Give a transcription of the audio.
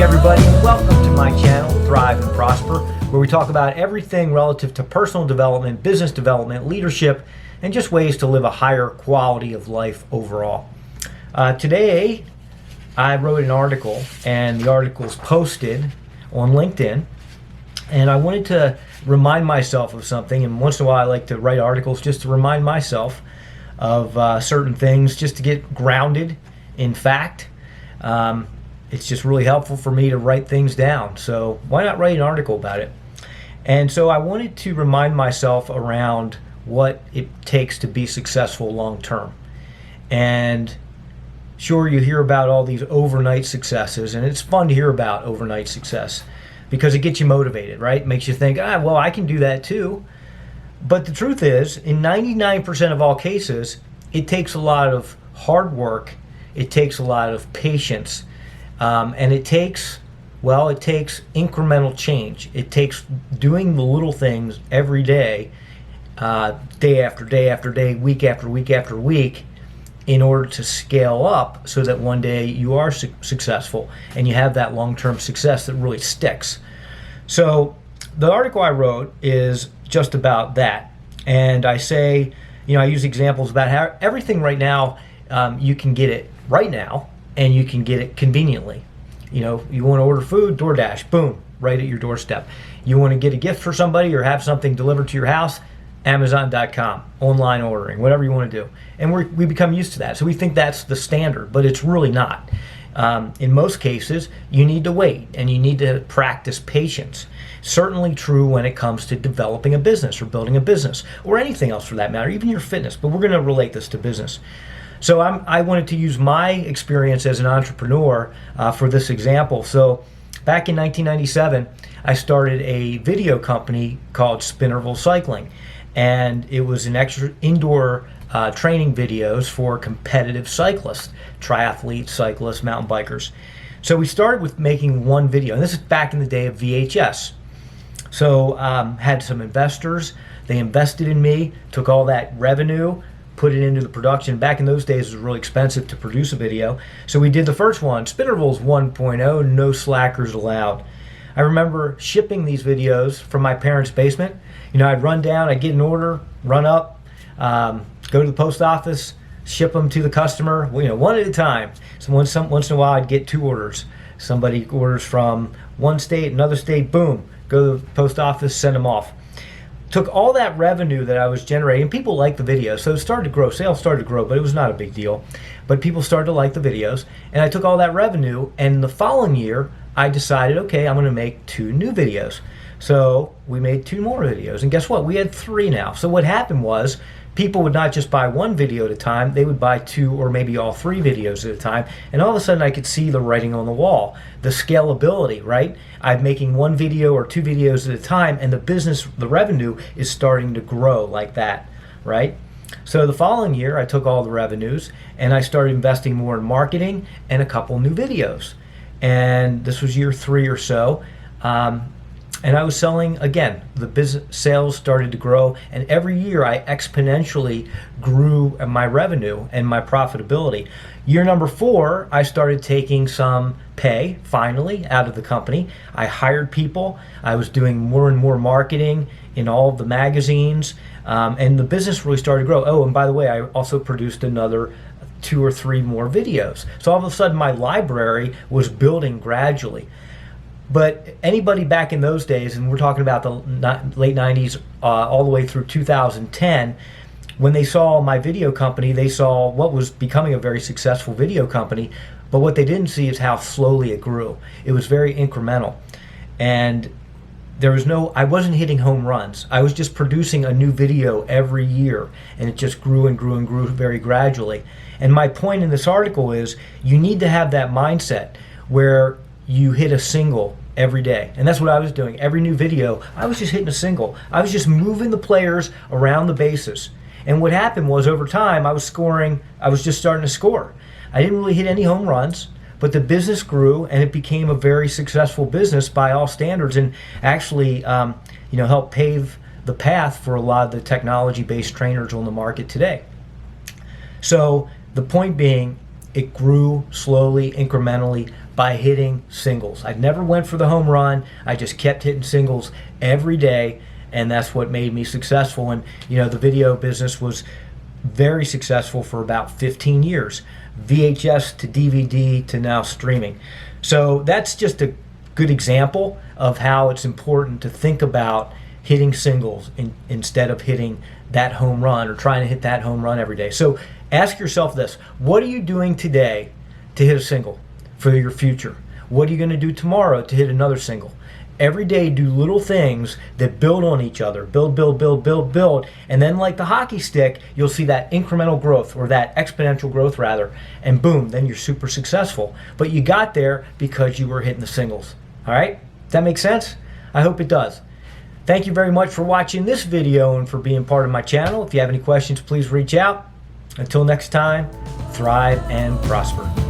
everybody, and welcome to my channel, Thrive and Prosper, where we talk about everything relative to personal development, business development, leadership, and just ways to live a higher quality of life overall. Today, I wrote an article, and the article's posted on LinkedIn, and I wanted to remind myself of something, and once in a while I like to write articles just to remind myself of certain things, just to get grounded in fact. It's just really helpful for me to write things down. So why not write an article about it? And so I wanted to remind myself around what it takes to be successful long term. And sure, you hear about all these overnight successes, and it's fun to hear about overnight success because it gets you motivated, right? It makes you think, well, I can do that too. But the truth is, in 99% of all cases, it takes a lot of hard work, it takes a lot of patience, and it takes incremental change. It takes doing the little things every day, day after day after day, week after week after week, in order to scale up so that one day you are successful and you have that long-term success that really sticks. So the article I wrote is just about that. And I say, I use examples about how everything right now, you can get it right now, and you can get it conveniently. You want to order food, DoorDash, boom, right at your doorstep. You want to get a gift for somebody or have something delivered to your house, Amazon.com, online ordering, whatever you want to do. And we become used to that. So we think that's the standard, but it's really not. In most cases, you need to wait and you need to practice patience. Certainly true when it comes to developing a business or building a business or anything else for that matter, even your fitness, but we're going to relate this to business. So I wanted to use my experience as an entrepreneur for this example. So back in 1997, I started a video company called Spinnerville Cycling, and it was an extra indoor training videos for competitive cyclists, triathletes, cyclists, mountain bikers. So we started with making one video, and this is back in the day of VHS. So had some investors, they invested in me, took all that revenue, put it into the production. Back in those days, it was really expensive to produce a video. So we did the first one, Spinnerville's 1.0, no slackers allowed. I remember shipping these videos from my parents' basement. I'd run down, I'd get an order, run up, go to the post office, ship them to the customer, one at a time. So once in a while, I'd get two orders. Somebody orders from one state, another state, boom, go to the post office, send them off. Took all that revenue that I was generating, people liked the videos, so it started to grow. Sales started to grow, but it was not a big deal. But people started to like the videos, and I took all that revenue, and the following year, I decided, okay, I'm going to make 2 new videos. So we made 2 more videos, and guess what? We had 3 now. So what happened was, people would not just buy 1 video at a time, they would buy 2 or maybe all 3 videos at a time, and all of a sudden I could see the writing on the wall, the scalability, right? I'm making 1 video or 2 videos at a time, and the business, the revenue is starting to grow like that, right? So the following year, I took all the revenues, and I started investing more in marketing and a couple new videos. And this was year 3 or so. And I was selling, again, the business sales started to grow, and every year I exponentially grew my revenue and my profitability. Year number 4, I started taking some pay, finally, out of the company. I hired people. I was doing more and more marketing in all of the magazines, and the business really started to grow. Oh, and by the way, I also produced another 2 or 3 more videos. So all of a sudden, my library was building gradually. But anybody back in those days, and we're talking about the late 90s all the way through 2010, when they saw my video company, they saw what was becoming a very successful video company, but what they didn't see is how slowly it grew. It was very incremental. And I wasn't hitting home runs. I was just producing a new video every year, and it just grew and grew and grew very gradually. And my point in this article is you need to have that mindset where you hit a single every day. And that's what I was doing. Every new video, I was just hitting a single. I was just moving the players around the bases. And what happened was over time, I was just starting to score. I didn't really hit any home runs, but the business grew and it became a very successful business by all standards, and actually helped pave the path for a lot of the technology-based trainers on the market today. So the point being, it grew slowly, incrementally, by hitting singles. I never went for the home run. I just kept hitting singles every day, and that's what made me successful. And the video business was very successful for about 15 years. VHS to DVD to now streaming. So that's just a good example of how it's important to think about hitting singles instead of hitting that home run or trying to hit that home run every day. So ask yourself this: what are you doing today to hit a single for your future? What are you going to do tomorrow to hit another single? Every day, do little things that build on each other. Build, build, build, build, build. And then like the hockey stick, you'll see that incremental growth, or that exponential growth rather. And boom, then you're super successful. But you got there because you were hitting the singles. All right? Does that make sense? I hope it does. Thank you very much for watching this video and for being part of my channel. If you have any questions, please reach out. Until next time, thrive and prosper.